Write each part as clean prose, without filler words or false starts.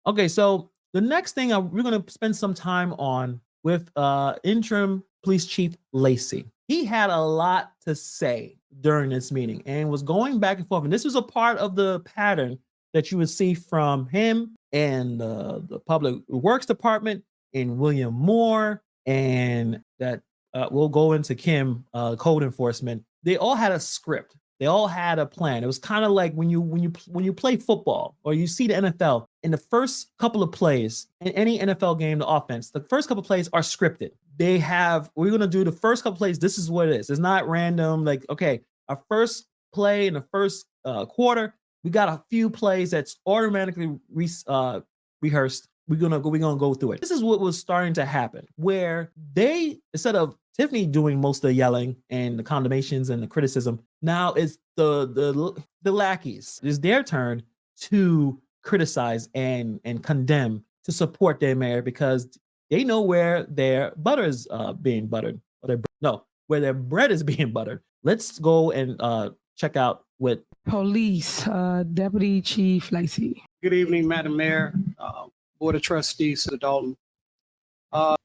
Okay, so the next thing we're going to spend some time on with interim police chief Lacy. He had a lot to say during this meeting and was going back and forth. And this was a part of the pattern that you would see from him and the public works department and William Moore, and that we'll go into Kim, code enforcement. They all had a script. They all had a plan. It was kind of like when you play football or you see the NFL, in the first couple of plays in any NFL game, the offense, the first couple of plays are scripted. They have, we're going to do the first couple of plays. This is what it is. It's not random. Like, okay, our first play in the first quarter, we got a few plays that's automatically rehearsed. We're gonna go through it. This is what was starting to happen, where they, instead of Tiffany doing most of the yelling and the condemnations and the criticism, now it's the lackeys. It's their turn to criticize and condemn, to support their mayor, because they know where their butter is being buttered, or where their bread is being buttered. Let's go and check out what Police Deputy Chief Lacy. Good evening, Madam Mayor, Board of Trustees of Dalton. I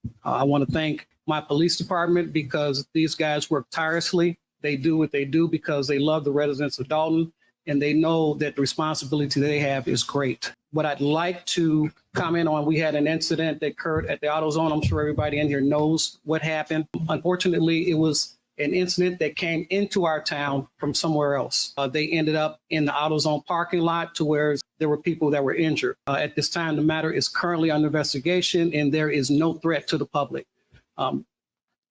want to thank my police department because these guys work tirelessly. They do what they do because they love the residents of Dalton, and they know that the responsibility they have is great. What I'd like to comment on, we had an incident that occurred at the AutoZone. I'm sure everybody in here knows what happened. Unfortunately, it was an incident that came into our town from somewhere else. They ended up in the AutoZone parking lot to where there were people that were injured. At this time, the matter is currently under investigation and there is no threat to the public.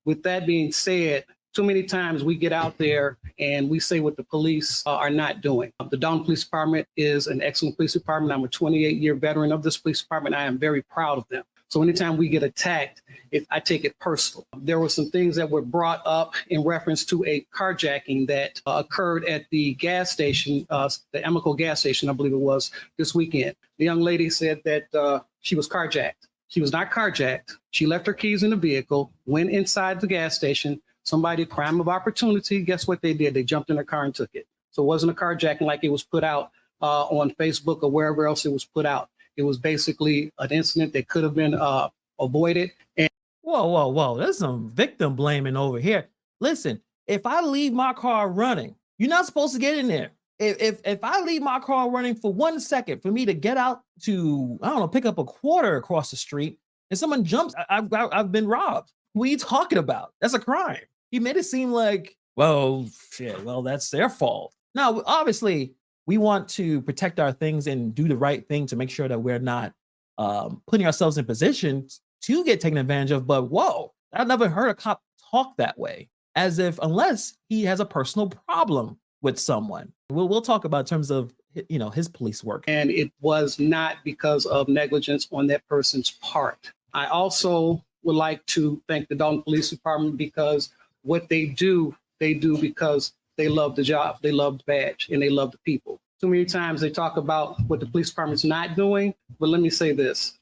With that being said, too many times we get out there and we say what the police are not doing. The Dalton Police Department is an excellent police department. I'm a 28-year veteran of this police department. I am very proud of them. So anytime we get attacked, I take it personal. There were some things that were brought up in reference to a carjacking that occurred at the gas station, the Amico gas station, I believe it was, this weekend. The young lady said that she was carjacked. She was not carjacked. She left her keys in the vehicle, went inside the gas station. Somebody, crime of opportunity, guess what they did? They jumped in her car and took it. So it wasn't a carjacking like it was put out on Facebook or wherever else it was put out. It was basically an incident that could have been avoided. And whoa. There's some victim blaming over here. Listen, if I leave my car running, you're not supposed to get in there. If I leave my car running for 1 second for me to get out to, I don't know, pick up a quarter across the street and someone jumps, I've been robbed. What are you talking about? That's a crime. You made it seem like, well, shit, well, that's their fault. Now, obviously, we want to protect our things and do the right thing to make sure that we're not putting ourselves in positions to get taken advantage of. But whoa, I've never heard a cop talk that way, as if unless he has a personal problem with someone. We'll talk about in terms of, you know, his police work. And it was not because of negligence on that person's part. I also would like to thank the Dalton Police Department because what they do because they love the job, they love the badge, and they love the people. Too many times they talk about what the police department's not doing, but let me say this.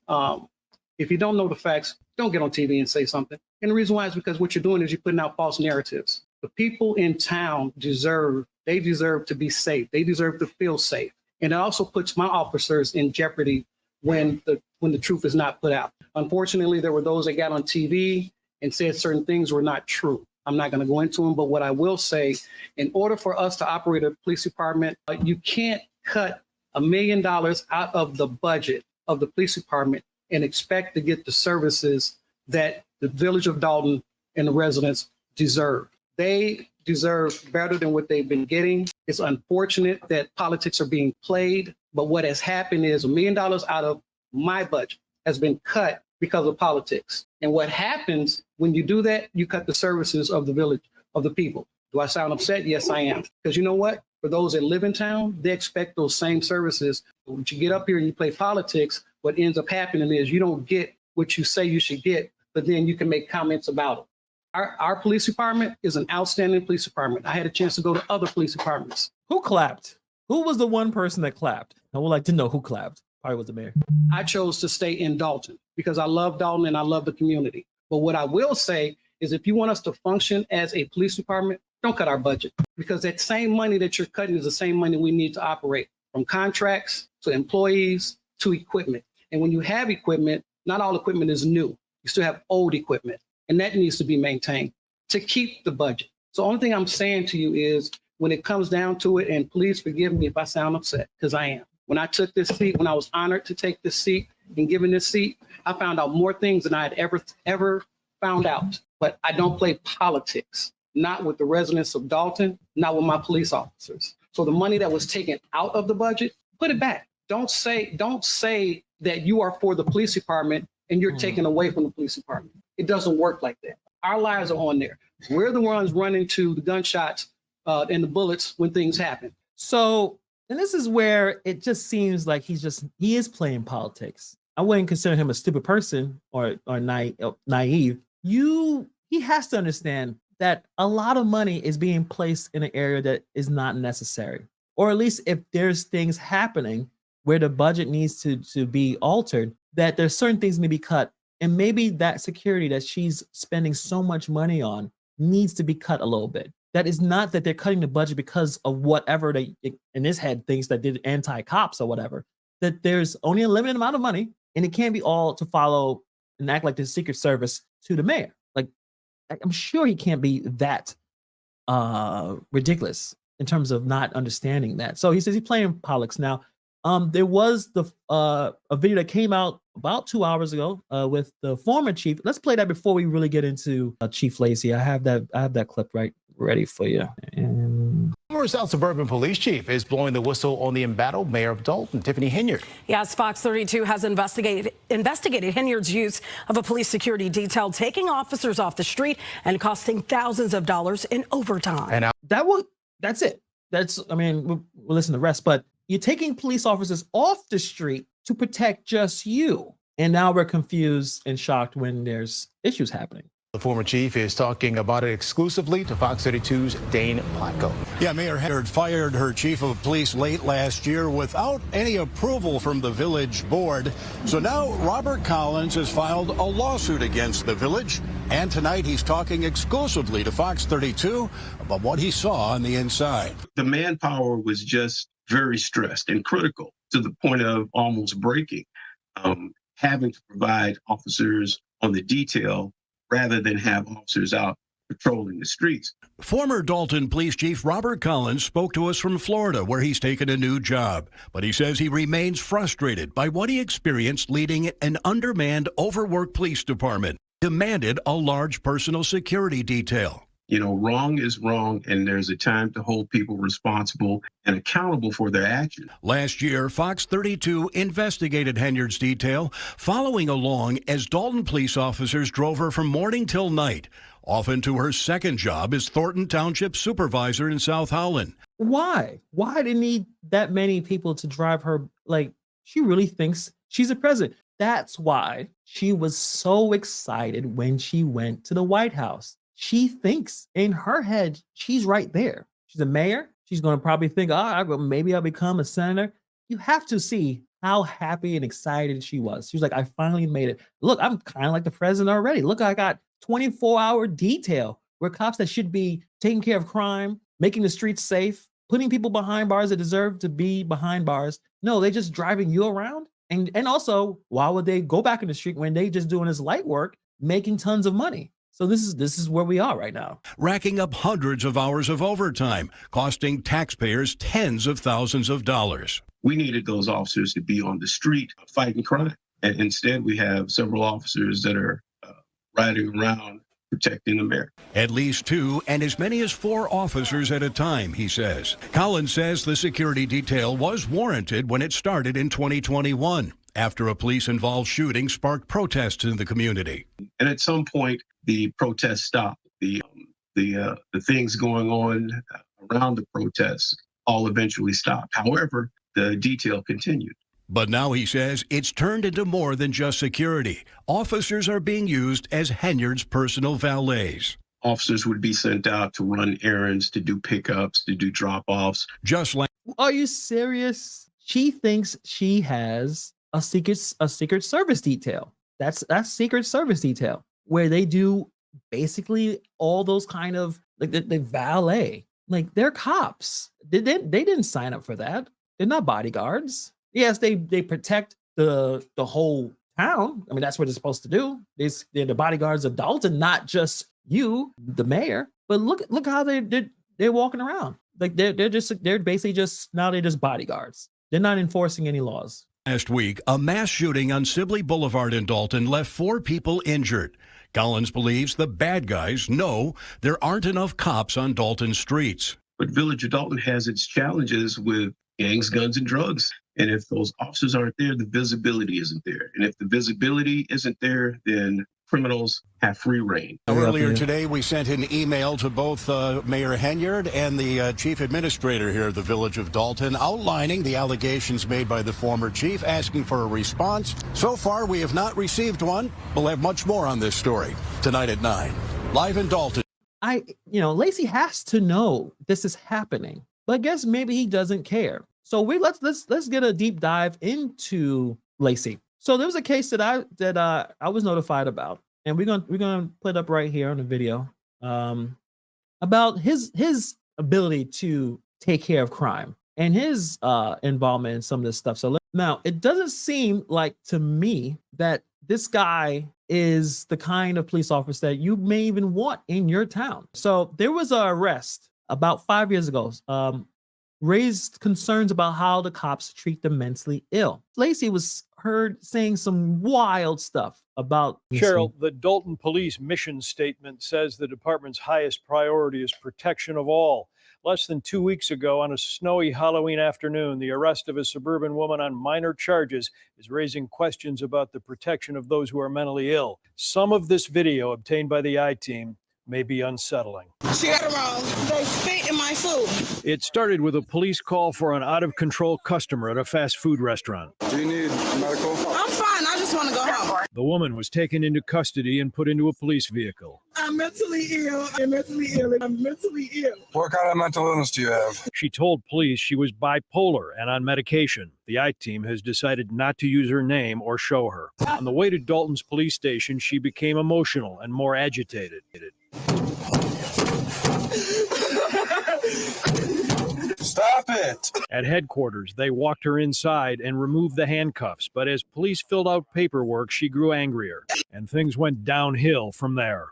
If you don't know the facts, don't get on TV and say something. And the reason why is because what you're doing is you're putting out false narratives. The people in town deserve to be safe. They deserve to feel safe. And it also puts my officers in jeopardy when the truth is not put out. Unfortunately, there were those that got on TV and said certain things were not true. I'm not going to go into them, but what I will say, in order for us to operate a police department, you can't cut $1 million out of the budget of the police department and expect to get the services that the village of Dalton and the residents deserve. They deserve better than what they've been getting. It's unfortunate that politics are being played, but what has happened is $1 million out of my budget has been cut because of politics. And what happens when you do that, you cut the services of the village, of the people. Do I sound upset? Yes, I am. Because you know what? For those that live in town, they expect those same services. But when you get up here and you play politics, what ends up happening is you don't get what you say you should get, but then you can make comments about it. Our police department is an outstanding police department. I had a chance to go to other police departments. Who clapped? Who was the one person that clapped? I would like to know who clapped. Probably was the mayor. I chose to stay in Dalton because I love Dalton and I love the community. But what I will say is if you want us to function as a police department, don't cut our budget, because that same money that you're cutting is the same money we need to operate, from contracts to employees to equipment. And when you have equipment, not all equipment is new. You still have old equipment, and that needs to be maintained to keep the budget. So the only thing I'm saying to you is when it comes down to it, and please forgive me if I sound upset, because I am. When I took this seat, when I was honored to take this seat and given this seat, I found out more things than I had ever found out. But I don't play politics, not with the residents of Dalton, not with my police officers. So the money that was taken out of the budget, put it back. Don't say that you are for the police department and you're taking away from the police department. It doesn't work like that. Our lives are on there. We're the ones running to the gunshots and the bullets when things happen. So, and this is where it just seems like he is playing politics. I wouldn't consider him a stupid person or naive. He has to understand that a lot of money is being placed in an area that is not necessary. Or at least if there's things happening where the budget needs to be altered, that there's certain things may be cut. And maybe that security that she's spending so much money on needs to be cut a little bit. That is not that they're cutting the budget because of whatever they, in his head, thinks that did anti-cops or whatever, that there's only a limited amount of money and it can't be all to follow and act like the Secret Service to the mayor. Like, I'm sure he can't be that ridiculous in terms of not understanding that. So he says he's playing politics. Now, there was a video that came out about 2 hours ago with the former chief. Let's play that before we really get into Chief Lacy. I have that clip ready for you. And Former South Suburban Police Chief is blowing the whistle on the embattled mayor of Dalton, Tiffany Henyard. Yes, Fox 32 has investigated Henyard's use of a police security detail, taking officers off the street and costing thousands of dollars in overtime. And that's it. I mean, we'll listen to the rest, but you're taking police officers off the street to protect just you. And now we're confused and shocked when there's issues happening. the former chief is talking about it exclusively to Fox 32's Dane Placco. Yeah, Mayor Henyard fired her chief of police late last year without any approval from the village board. So now Robert Collins has filed a lawsuit against the village. And tonight he's talking exclusively to Fox 32 about what he saw on the inside. The manpower was just very stressed and critical to the point of almost breaking, having to provide officers on the detail rather than have officers out patrolling the streets. Former Dalton Police Chief Robert Collins spoke to us from Florida, where he's taken a new job. But he says he remains frustrated by what he experienced leading an undermanned, overworked police department. Demanded a large personal security detail. You know, wrong is wrong, and there's a time to hold people responsible and accountable for their actions. Last year, Fox 32 investigated Henyard's detail, following along as Dalton police officers drove her from morning till night, often to her second job as Thornton Township supervisor in South Howland. Why? Why did he need that many people to drive her? Like, she really thinks she's a president. That's why she was so excited when she went to the White House. She thinks in her head, she's right there. She's a mayor. She's going to probably think, maybe I'll become a senator. You have to see how happy and excited she was. She was like, I finally made it. Look, I'm kind of like the president already. Look, I got 24-hour detail where cops that should be taking care of crime, making the streets safe, putting people behind bars that deserve to be behind bars. No, they're just driving you around. And also, why would they go back in the street when they just doing this light work, making tons of money? So this is where we are right now. Racking up hundreds of hours of overtime, costing taxpayers tens of thousands of dollars. We needed those officers to be on the street fighting crime. And instead, we have several officers that are riding around protecting the mayor. At least 2 and as many as 4 officers at a time, he says. Collins says the security detail was warranted when it started in 2021, after a police-involved shooting sparked protests in the community. And at some point, the protests stopped. The things going on around the protests all eventually stopped. However, the detail continued. But now he says it's turned into more than just security. Officers are being used as Henyard's personal valets. Officers would be sent out to run errands, to do pickups, to do drop-offs. Just like... Are you serious? She thinks she has a secret service detail. That's secret service detail, where they do basically all those kind of, like, they valet. Like, they're cops. They didn't sign up for that. They're not bodyguards. Yes, they protect the whole town. I mean, that's what it's supposed to do. They're the bodyguards of Dalton, not just you, the mayor. But look how they're walking around. Like they're basically just bodyguards. They're not enforcing any laws. Last week, a mass shooting on Sibley Boulevard in Dalton left 4 people injured. Collins believes the bad guys know there aren't enough cops on Dalton streets. But Village of Dalton has its challenges with gangs, guns, and drugs. And if those officers aren't there, the visibility isn't there. And if the visibility isn't there, then criminals have free reign. Earlier today, we sent an email to both Mayor Henyard and the chief administrator here at the Village of Dalton, outlining the allegations made by the former chief, asking for a response. So far, we have not received one. We'll have much more on this story tonight at 9. Live in Dalton. Lacy has to know this is happening, but I guess maybe he doesn't care. So let's get a deep dive into Lacy. So there was a case that I was notified about, and we're gonna put it up right here on the video, about his ability to take care of crime and his involvement in some of this stuff. So now it doesn't seem like to me that this guy is the kind of police officer that you may even want in your town. So there was an arrest about 5 years ago. Raised concerns about how the cops treat the mentally ill. Lacy was heard saying some wild stuff about Cheryl. The Dalton Police mission statement says the department's highest priority is protection of all. Less than 2 weeks ago, on a snowy Halloween afternoon, the arrest of a suburban woman on minor charges is raising questions about the protection of those who are mentally ill. Some of this video obtained by the I-Team may be unsettling. She got it wrong. They spit in my food. It started with a police call for an out-of-control customer at a fast food restaurant. Do you need medical? I'm fine. I just want to go home. The woman was taken into custody and put into a police vehicle. I'm mentally ill. I'm mentally ill. I'm mentally ill. What kind of mental illness do you have? She told police she was bipolar and on medication. The I-Team has decided not to use her name or show her. On the way to Dalton's police station, she became emotional and more agitated. Stop it! At headquarters, they walked her inside and removed the handcuffs, but as police filled out paperwork, she grew angrier, and things went downhill from there.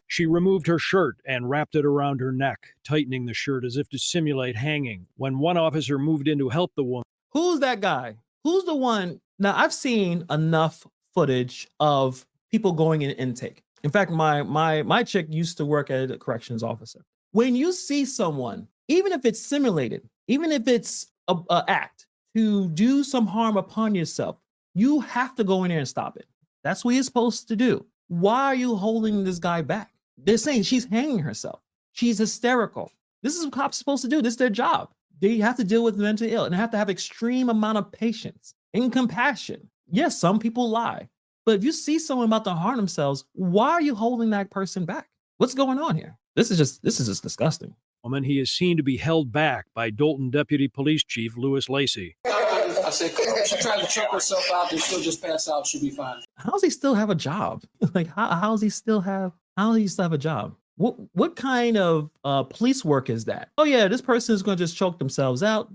She removed her shirt and wrapped it around her neck, tightening the shirt as if to simulate hanging. When one officer moved in to help the woman... Who's that guy? Who's the one? Now, I've seen enough footage of people going in intake. In fact, my chick used to work as a corrections officer. When you see someone, even if it's simulated, even if it's an act to do some harm upon yourself, you have to go in there and stop it. That's what you're supposed to do. Why are you holding this guy back? They're saying she's hanging herself. She's hysterical. This is what cops are supposed to do. This is their job. They have to deal with mental ill and have to have extreme amount of patience and compassion. Yes, some people lie. But if you see someone about to harm themselves, why are you holding that person back? What's going on here? This is just disgusting. Woman, he is seen to be held back by Dalton Deputy Police Chief Louis Lacy. I said, if she tried to choke herself out and she'll just pass out, she'll be fine. How does he still have a job? Like, how does he still have a job? What kind of police work is that? Oh yeah, this person is going to just choke themselves out.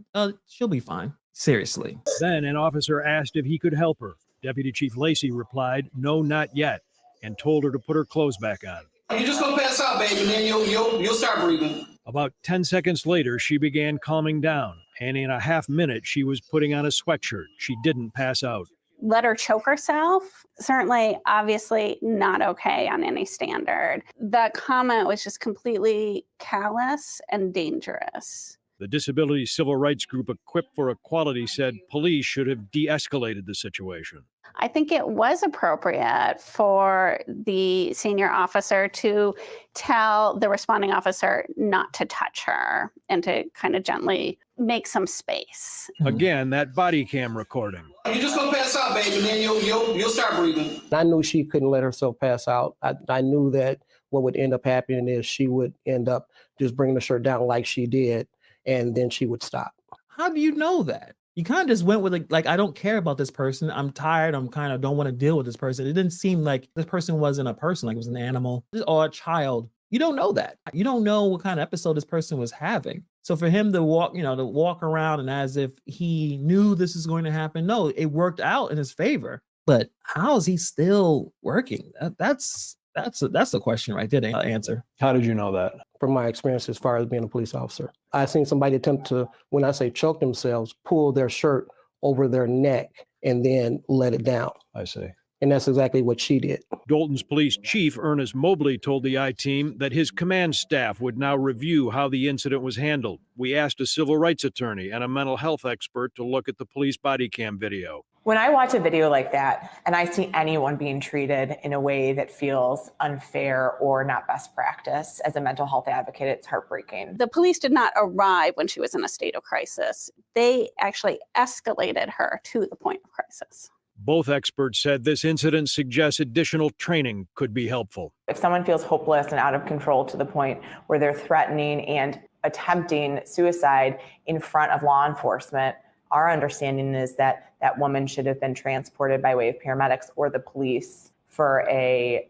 She'll be fine. Seriously. Then an officer asked if he could help her. Deputy Chief Lacy replied, "No, not yet," and told her to put her clothes back on. You're just gonna pass out, baby, and then you'll start breathing. About 10 seconds later, she began calming down, and in a half minute, she was putting on a sweatshirt. She didn't pass out. Let her choke herself? Certainly, obviously not okay on any standard. That comment was just completely callous and dangerous. The Disability Civil Rights Group Equipped for Equality said police should have de-escalated the situation. I think it was appropriate for the senior officer to tell the responding officer not to touch her and to kind of gently make some space. Again, that body cam recording. You're just gonna pass out, baby, and then you'll start breathing. I knew she couldn't let herself pass out. I knew that what would end up happening is she would end up just bringing the shirt down like she did, and then she would stop. How do you know that? You kind of just went with like, I don't care about this person. I'm tired. I'm kind of don't want to deal with this person. It didn't seem like this person wasn't a person, like it was an animal or a child. You don't know that. You don't know what kind of episode this person was having. So for him to walk around and as if he knew this is going to happen, no, it worked out in his favor. But how is he still working? That's the question right there to answer. How did you know that? From my experience as far as being a police officer, I've seen somebody attempt to, when I say choke themselves, pull their shirt over their neck and then let it down. I see. And that's exactly what she did. Dalton's police chief, Ernest Mobley, told the I-Team that his command staff would now review how the incident was handled. We asked a civil rights attorney and a mental health expert to look at the police body cam video. When I watch a video like that and I see anyone being treated in a way that feels unfair or not best practice, as a mental health advocate, it's heartbreaking. The police did not arrive when she was in a state of crisis. They actually escalated her to the point of crisis. Both experts said this incident suggests additional training could be helpful. If someone feels hopeless and out of control to the point where they're threatening and attempting suicide in front of law enforcement, our understanding is that that woman should have been transported by way of paramedics or the police for a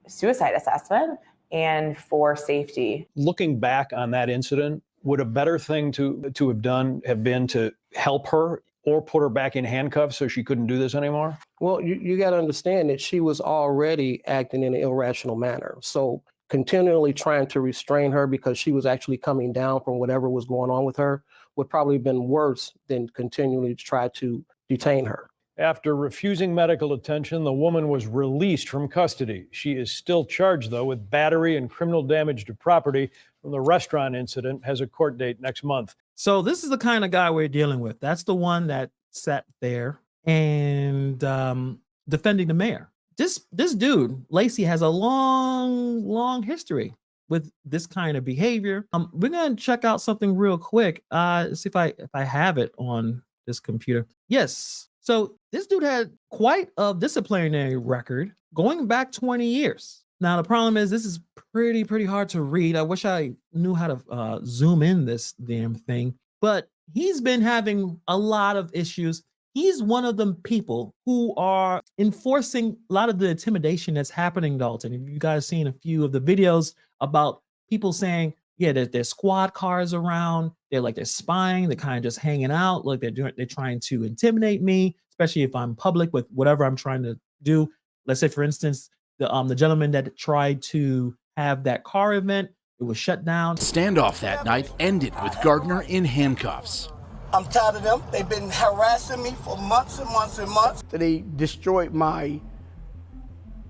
suicide assessment and for safety. Looking back on that incident, would a better thing to have done have been to help her or put her back in handcuffs so she couldn't do this anymore? Well, you got to understand that she was already acting in an irrational manner. So continually trying to restrain her because she was actually coming down from whatever was going on with her would probably have been worse than continually try to detain her. After refusing medical attention, the woman was released from custody. She is still charged, though, with battery and criminal damage to property from the restaurant incident, has a court date next month. So this is the kind of guy we're dealing with. That's the one that sat there and defending the mayor. This dude, Lacy, has a long history with this kind of behavior. We're gonna check out something real quick. See if I have it on this computer. Yes. So this dude had quite a disciplinary record going back 20 years. Now the problem is this is pretty hard to read. I wish I knew how to zoom in this damn thing. But he's been having a lot of issues. He's one of them people who are enforcing a lot of the intimidation that's happening, Dalton. If you guys seen a few of the videos about people saying, yeah, there's squad cars around. They're spying. They're kind of just hanging out. Look, they're trying to intimidate me, especially if I'm public with whatever I'm trying to do. Let's say, for instance, the gentleman that tried to have that car event, it was shut down. Standoff that night ended with Gardner in handcuffs. I'm tired of them. They've been harassing me for months and months and months. They destroyed my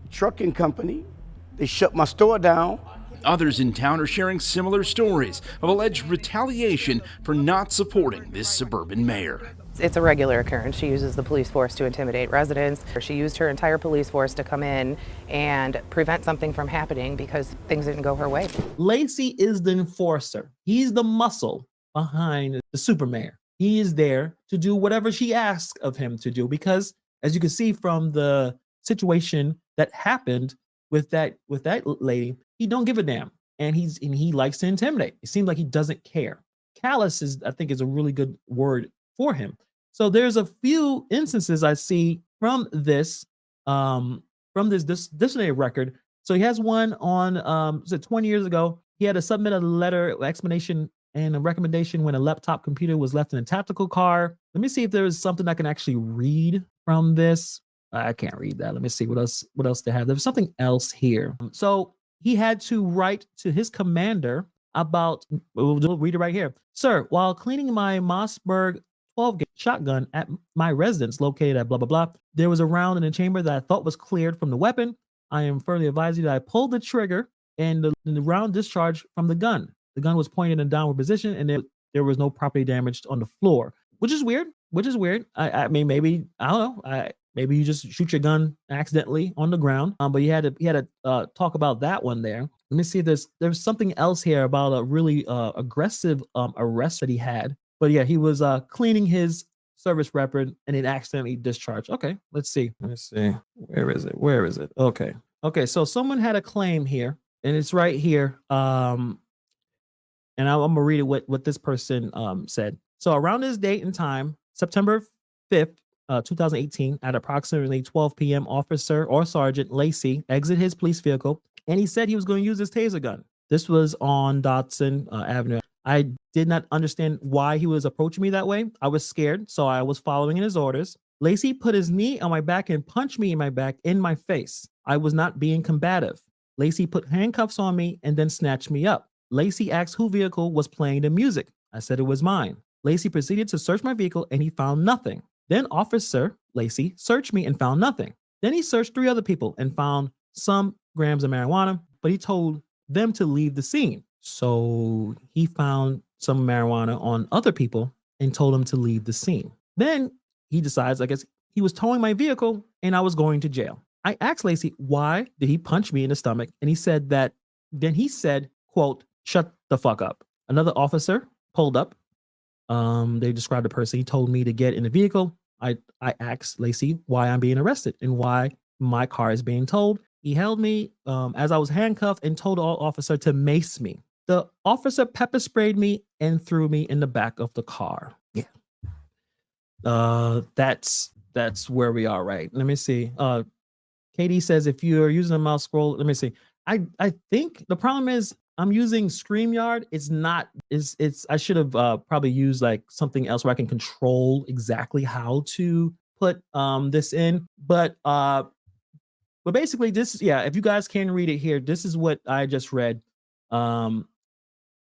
trucking company. They shut my store down. Others in town are sharing similar stories of alleged retaliation for not supporting this suburban mayor. It's a regular occurrence. She uses the police force to intimidate residents. She used her entire police force to come in and prevent something from happening because things didn't go her way. Lacy is the enforcer. He's the muscle behind the super mayor. He is there to do whatever she asks of him to do because, as you can see from the situation that happened with that lady, he don't give a damn, and he likes to intimidate. It seems like he doesn't care. Callous I think is a really good word for him. So there's a few instances I see from this disciplinary record. So he has one on 20 years ago. He had to submit a letter, explanation, and a recommendation when a laptop computer was left in a tactical car. Let me see if there is something I can actually read from this. I can't read that. Let me see what else they have. There's something else here. So he had to write to his commander about, we'll read it right here. Sir, while cleaning my Mossberg 12-gauge shotgun at my residence located at blah, blah, blah, there was a round in the chamber that I thought was cleared from the weapon. I am further advising you that I pulled the trigger and the round discharged from the gun. The gun was pointed in a downward position and there was no property damage on the floor, which is weird. I mean, maybe, I don't know. Maybe you just shoot your gun accidentally on the ground. But he had to talk about that one there. Let me see if there's something else here about a really aggressive arrest that he had. But yeah, he was cleaning his service record and it accidentally discharged. Okay, let's see. Where is it? Okay. So someone had a claim here, and it's right here. And I'm gonna read it what this person said. So around this date and time, September 5th, 2018, at approximately 12 p.m., Officer or Sergeant Lacy exited his police vehicle, and he said he was going to use his taser gun. This was on Dodson Avenue. I did not understand why he was approaching me that way. I was scared, so I was following his orders. Lacy put his knee on my back and punched me in my back in my face. I was not being combative. Lacy put handcuffs on me and then snatched me up. Lacy asked who vehicle was playing the music. I said it was mine. Lacy proceeded to search my vehicle and he found nothing. Then Officer Lacy searched me and found nothing. Then he searched 3 other people and found some grams of marijuana, but he told them to leave the scene. So he found some marijuana on other people and told them to leave the scene. Then he decides, I guess he was towing my vehicle and I was going to jail. I asked Lacy, why did he punch me in the stomach? And he said that, then he said, quote, shut the fuck up. Another officer pulled up. They described the person. He told me to get in the vehicle. I asked Lacy why I'm being arrested and why my car is being towed. He held me as I was handcuffed and told the officer to mace me. The officer pepper sprayed me and threw me in the back of the car. Yeah. That's where we are, right? Let me see. Katie says if you're using a mouse scroll, let me see. I think the problem is I'm using StreamYard. It's I should have probably used like something else where I can control exactly how to put this in. But basically this, yeah, if you guys can read it here, this is what I just read.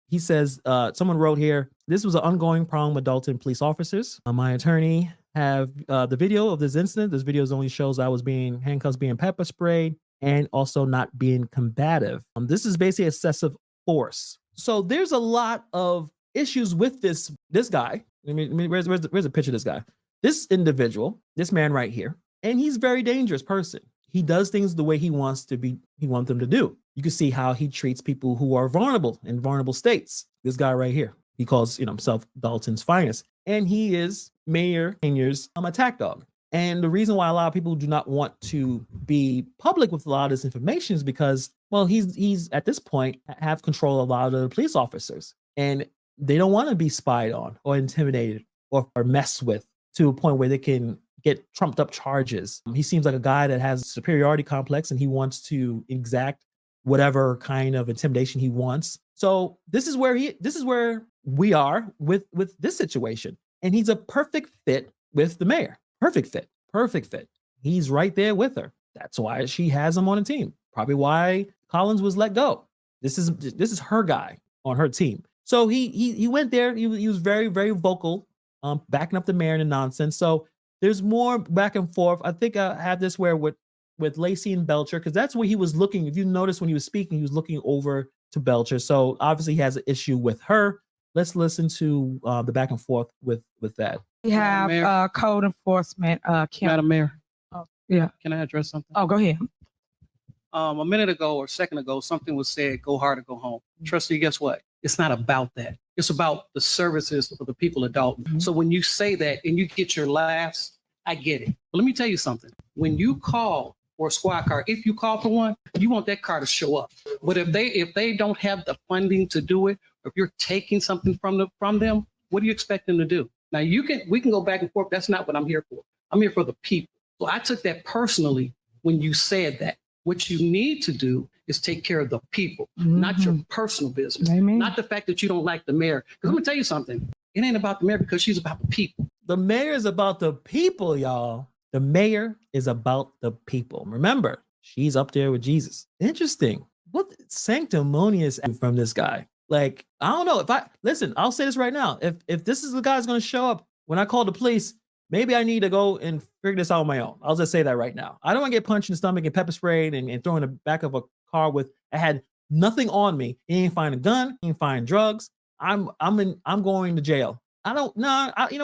He says, someone wrote here, this was an ongoing problem with Dalton police officers. My attorney have the video of this incident. This video only shows I was being handcuffed, being pepper sprayed, and also not being combative. This is basically excessive force. So there's a lot of issues with this guy. I mean, where's a picture of this guy? This individual, this man right here, and he's a very dangerous person. He does things the way he wants them to do. You can see how he treats people who are vulnerable in vulnerable states. This guy right here, he calls himself Dalton's finest, and he is Mayor Henyard's attack dog. And the reason why a lot of people do not want to be public with a lot of this information is because, well, he's at this point have control of a lot of the police officers, and they don't want to be spied on or intimidated or messed with to a point where they can get trumped up charges. He seems like a guy that has a superiority complex and he wants to exact whatever kind of intimidation he wants. So this is where we are with this situation. And he's a perfect fit with the mayor. Perfect fit. He's right there with her. That's why she has him on the team. Probably why Collins was let go. This is her guy on her team. So he went there. He was very, very vocal, backing up the mayor and the nonsense. So there's more back and forth. I think I have this where with Lacy and Belcher, because that's where he was looking. If you notice when he was speaking, he was looking over to Belcher. So obviously he has an issue with her. Let's listen to the back and forth with that. We have code enforcement. Kim. Madam Mayor. Oh, yeah. Can I address something? Oh, go ahead. A minute ago or a second ago, something was said, go hard or go home. Trustee, guess what? It's not about that. It's about the services for the people of Dalton. So when you say that and you get your laughs, I get it. But let me tell you something. When you call for a squad car, if you call for one, you want that car to show up. But if they don't have the funding to do it, or if you're taking something from them, what do you expect them to do? Now we can go back and forth. That's not what I'm here for. I'm here for the people. So I took that personally when you said that. What you need to do is take care of the people, not your personal business. Amen. Not the fact that you don't like the mayor. Because let me tell you something. It ain't about the mayor because she's about the people. The mayor is about the people, y'all. The mayor is about the people. Remember, she's up there with Jesus. Interesting. What sanctimonious from this guy. Like, I don't know. I'll say this right now. If this is the guy that's going to show up when I call the police, maybe I need to go and figure this out on my own. I'll just say that right now. I don't want to get punched in the stomach and pepper sprayed and thrown in the back of a car I had nothing on me. He ain't find a gun. He ain't find drugs. I'm going to jail. You know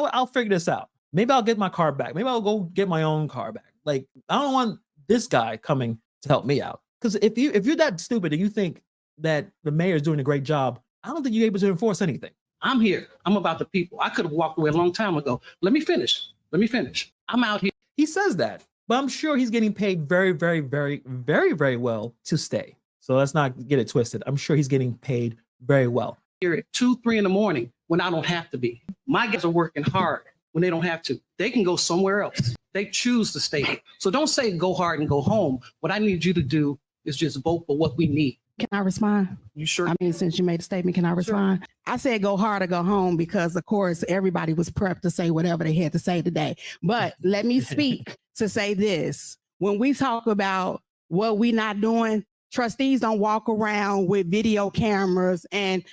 what? I'll figure this out. Maybe I'll get my car back. Maybe I'll go get my own car back. Like, I don't want this guy coming to help me out. Because if you're that stupid and you think that the mayor is doing a great job, I don't think you're able to enforce anything. I'm here. I'm about the people. I could have walked away a long time ago. Let me finish. I'm out here. He says that, but I'm sure he's getting paid very, very, very, very, very well to stay. So let's not get it twisted. I'm sure he's getting paid very well. Here at 2, 3 in the morning when I don't have to be. My guys are working hard when they don't have to. They can go somewhere else. They choose to stay here. So don't say go hard and go home. What I need you to do is just vote for what we need. Can I respond? You sure? I mean, since you made a statement, can I respond? I said go hard or go home because, of course, everybody was prepped to say whatever they had to say today. But let me speak to say this. When we talk about what we not doing, trustees don't walk around with video cameras and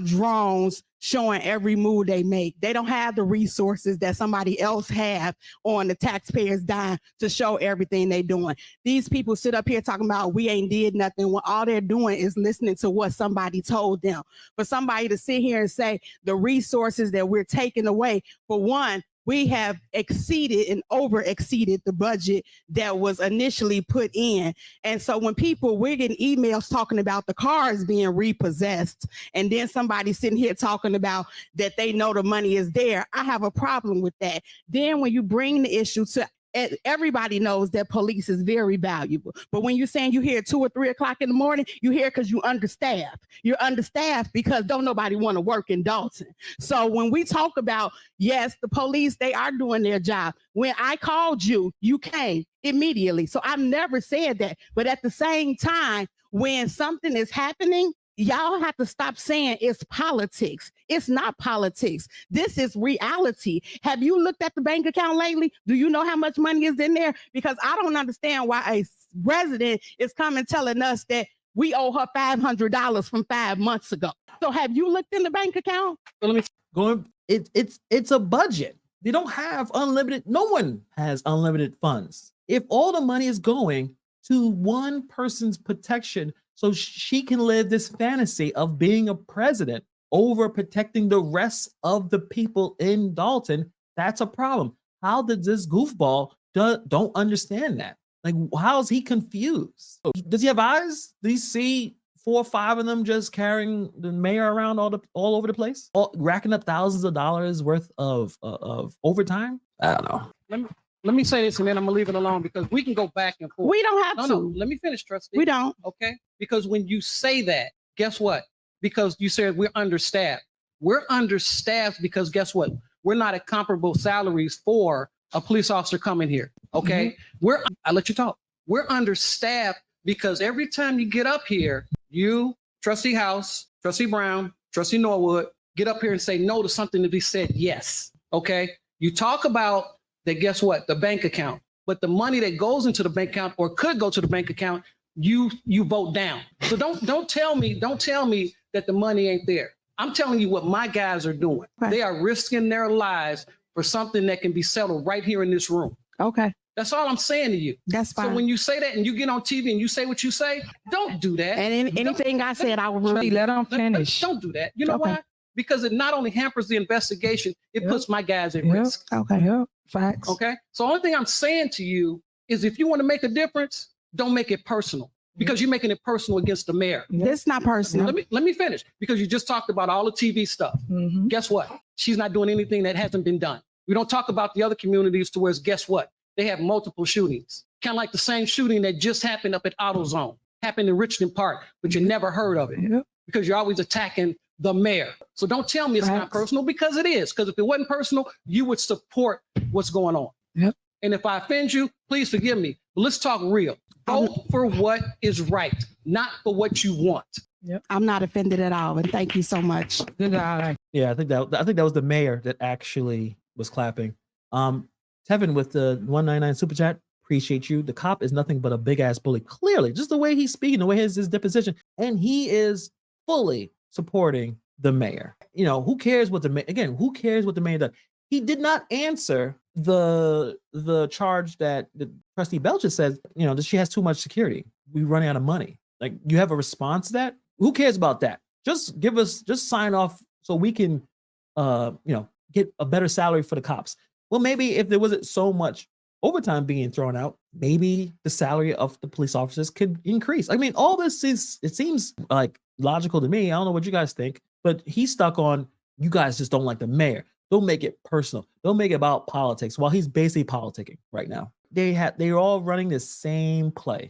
drones showing every move they make. They don't have the resources that somebody else have on the taxpayers' dime to show everything they doing. These people sit up here talking about we ain't did nothing when all they're doing is listening to what somebody told them. For somebody to sit here and say the resources that we're taking away, for one, we have exceeded and over exceeded the budget that was initially put in. And so when we're getting emails talking about the cars being repossessed, and then somebody sitting here talking about that they know the money is there, I have a problem with that. Then when you bring the issue to everybody knows that police is very valuable. But when you're saying you hear 2 or 3 o'clock in the morning, you hear because you understaffed. You're understaffed because don't nobody want to work in Dalton. So when we talk about, yes, the police, they are doing their job. When I called you, you came immediately. So I've never said that. But at the same time, when something is happening, y'all have to stop saying it's politics. It's not politics. This is reality. Have you looked at the bank account lately? Do you know how much money is in there? Because I don't understand why a resident is coming telling us that we owe her $500 from 5 months ago. So have you looked in the bank account? Let me go. It's a budget. They don't have unlimited. No one has unlimited funds. If all the money is going to one person's protection, so she can live this fantasy of being a president over protecting the rest of the people in Dalton, that's a problem. How did this goofball don't understand that? Like, how is he confused? Does he have eyes? Does he see 4 or 5 of them just carrying the mayor around all over the place, racking up thousands of dollars worth of overtime? I don't know. Let me say this and then I'm gonna leave it alone because we can go back and forth. We don't have to. No, let me finish, trustee. We don't. Okay. Because when you say that, guess what? Because you said we're understaffed. We're understaffed because guess what? We're not at comparable salaries for a police officer coming here. Okay. I'll let you talk. We're understaffed because every time you get up here, you, Trustee House, Trustee Brown, Trustee Norwood, get up here and say no to something to be said yes. Okay. You talk about that, guess what? The bank account. But the money that goes into the bank account or could go to the bank account, you vote down. So don't tell me that the money ain't there. I'm telling you what my guys are doing. Right. They are risking their lives for something that can be settled right here in this room. Okay. That's all I'm saying to you. That's fine. So when you say that and you get on TV and you say what you say, don't do that. And anything I said, I will really let them finish. Don't do that. You know why? Because it not only hampers the investigation, it puts my guys at risk. Okay. Yep. Facts. Okay. So the only thing I'm saying to you is if you want to make a difference, don't make it personal because you're making it personal against the mayor. It's not personal. Let me finish because you just talked about all the TV stuff. Guess what? She's not doing anything that hasn't been done. We don't talk about the other communities to where guess what? They have multiple shootings. Kind of like the same shooting that just happened up at AutoZone, happened in Richmond Park, but you never heard of it because you're always attacking the mayor. So don't tell me it's not personal because it is. Because if it wasn't personal, you would support what's going on. And if I offend you, please forgive me. But let's talk real. Vote for what is right, not for what you want. I'm not offended at all. And thank you so much. Good night. Yeah, I think that was the mayor that actually was clapping. Tevin with the 199 super chat. Appreciate you. The cop is nothing but a big ass bully. Clearly, just the way he's speaking, the way his deposition, and he is fully supporting the mayor. You know, who cares what who cares what the mayor does? He did not answer the charge that the trustee Belcher says, you know, that she has too much security. We're running out of money. Like, you have a response to that? Who cares about that? Just sign off so we can, get a better salary for the cops. Well, maybe if there wasn't so much overtime being thrown out, maybe the salary of the police officers could increase. I mean, all this it seems like logical to me. I don't know what you guys think, but he's stuck on, you guys just don't like the mayor. Don't make it personal. Don't make it about politics while he's basically politicking right now. They're all running the same play.